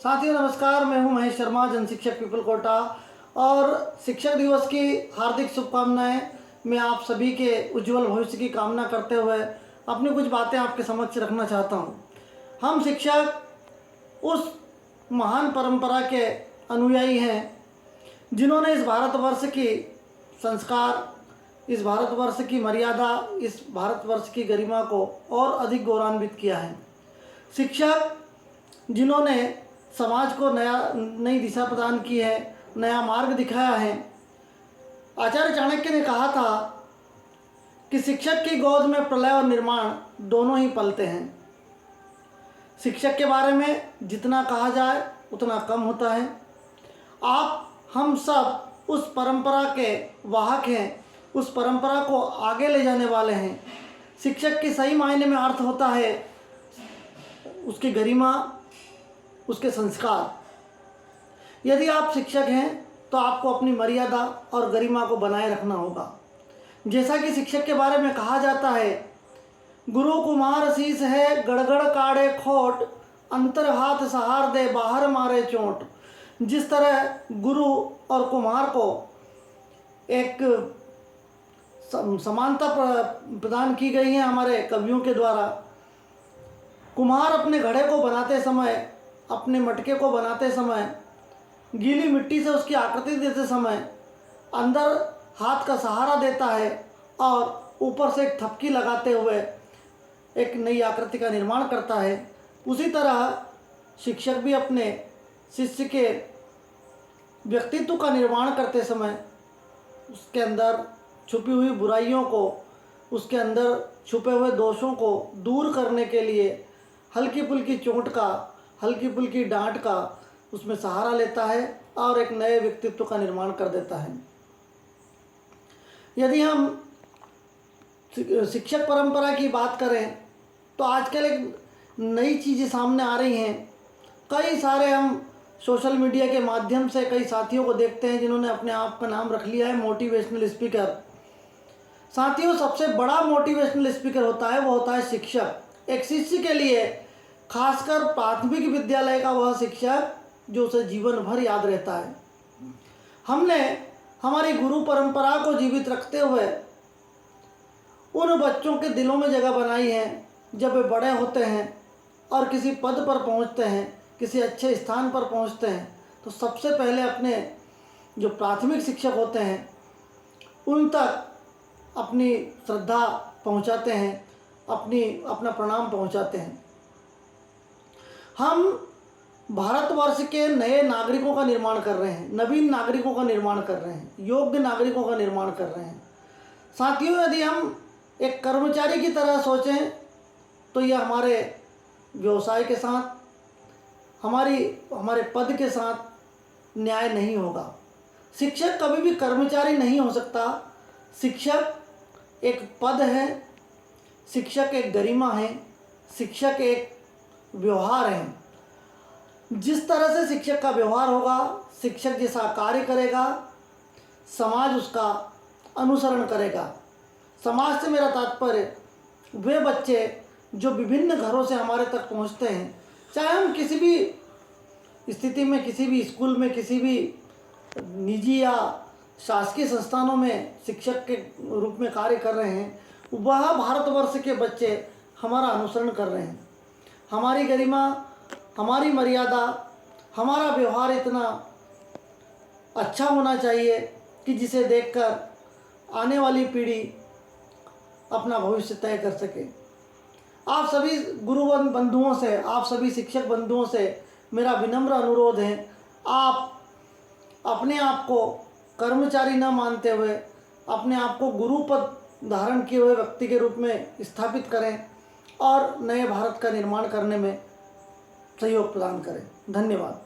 साथियों नमस्कार, मैं हूं महेश शर्मा, जन शिक्षक पीपल कोटा। और शिक्षक दिवस की हार्दिक शुभकामनाएं। मैं आप सभी के उज्जवल भविष्य की कामना करते हुए अपनी कुछ बातें आपके समक्ष रखना चाहता हूं। हम शिक्षक उस महान परंपरा के अनुयायी हैं जिन्होंने इस भारतवर्ष की संस्कार, इस भारतवर्ष की मर्यादा, इस भारतवर्ष की गरिमा को और अधिक गौरवान्वित किया है। शिक्षक जिन्होंने समाज को नई दिशा प्रदान की है, नया मार्ग दिखाया है। आचार्य चाणक्य ने कहा था कि शिक्षक की गोद में प्रलय और निर्माण दोनों ही पलते हैं। शिक्षक के बारे में जितना कहा जाए उतना कम होता है। हम सब उस परंपरा के वाहक हैं, उस परंपरा को आगे ले जाने वाले हैं। शिक्षक की सही मायने में अर्थ होता है उसकी गरिमा, उसके संस्कार। यदि आप शिक्षक हैं तो आपको अपनी मर्यादा और गरिमा को बनाए रखना होगा। जैसा कि शिक्षक के बारे में कहा जाता है, गुरु कुमार शीस है, गड़गड़ काढ़े खोट, अंतर हाथ सहार दे, बाहर मारे चोट। जिस तरह गुरु और कुमार को एक समानता प्रदान की गई है हमारे कवियों के द्वारा। कुम्हार अपने घड़े को बनाते समय, अपने मटके को बनाते समय, गीली मिट्टी से उसकी आकृति देते समय अंदर हाथ का सहारा देता है और ऊपर से एक थपकी लगाते हुए एक नई आकृति का निर्माण करता है। उसी तरह शिक्षक भी अपने शिष्य के व्यक्तित्व का निर्माण करते समय उसके अंदर छुपी हुई बुराइयों को, उसके अंदर छुपे हुए दोषों को दूर करने के लिए हल्की फुल्की चोट का, हल्की फुल्की डांट का उसमें सहारा लेता है और एक नए व्यक्तित्व का निर्माण कर देता है। यदि हम शिक्षक परंपरा की बात करें तो आजकल एक नई चीज़ें सामने आ रही हैं। कई सारे हम सोशल मीडिया के माध्यम से कई साथियों को देखते हैं जिन्होंने अपने आप का नाम रख लिया है मोटिवेशनल स्पीकर। साथियों, सबसे बड़ा मोटिवेशनल स्पीकर होता है, वो होता है शिक्षक। एक शिष्य के लिए, खासकर प्राथमिक विद्यालय का वह शिक्षक जो उसे जीवन भर याद रहता है। हमने हमारी गुरु परंपरा को जीवित रखते हुए उन बच्चों के दिलों में जगह बनाई है। जब वे बड़े होते हैं और किसी पद पर पहुंचते हैं, किसी अच्छे स्थान पर पहुंचते हैं, तो सबसे पहले अपने जो प्राथमिक शिक्षक होते हैं उन तक अपनी श्रद्धा पहुंचाते हैं, अपना प्रणाम पहुंचाते हैं। हम भारतवर्ष के नए नागरिकों का निर्माण कर रहे हैं, नवीन नागरिकों का निर्माण कर रहे हैं, योग्य नागरिकों का निर्माण कर रहे हैं। साथियों, यदि हम एक कर्मचारी की तरह सोचें तो यह हमारे व्यवसाय के साथ, हमारे पद के साथ न्याय नहीं होगा। शिक्षक कभी भी कर्मचारी नहीं हो सकता। शिक्षक एक पद है, शिक्षक एक गरिमा है, शिक्षक एक व्यवहार है। जिस तरह से शिक्षक का व्यवहार होगा, शिक्षक जैसा कार्य करेगा, समाज उसका अनुसरण करेगा। समाज से मेरा तात्पर्य वे बच्चे जो विभिन्न घरों से हमारे तक पहुंचते हैं, चाहे हम किसी भी स्थिति में, किसी भी स्कूल में, किसी भी निजी या शासकीय संस्थानों में शिक्षक के रूप में कार्य कर रहे हैं, वह भारतवर्ष के बच्चे हमारा अनुसरण कर रहे हैं। हमारी गरिमा, हमारी मर्यादा, हमारा व्यवहार इतना अच्छा होना चाहिए कि जिसे देखकर आने वाली पीढ़ी अपना भविष्य तय कर सके। आप सभी गुरु बंधुओं से, आप सभी शिक्षक बंधुओं से मेरा विनम्र अनुरोध है, आप अपने आप को कर्मचारी न मानते हुए अपने आप को गुरु पद धारण किए हुए व्यक्ति के रूप में स्थापित करें और नए भारत का निर्माण करने में सहयोग प्रदान करें। धन्यवाद।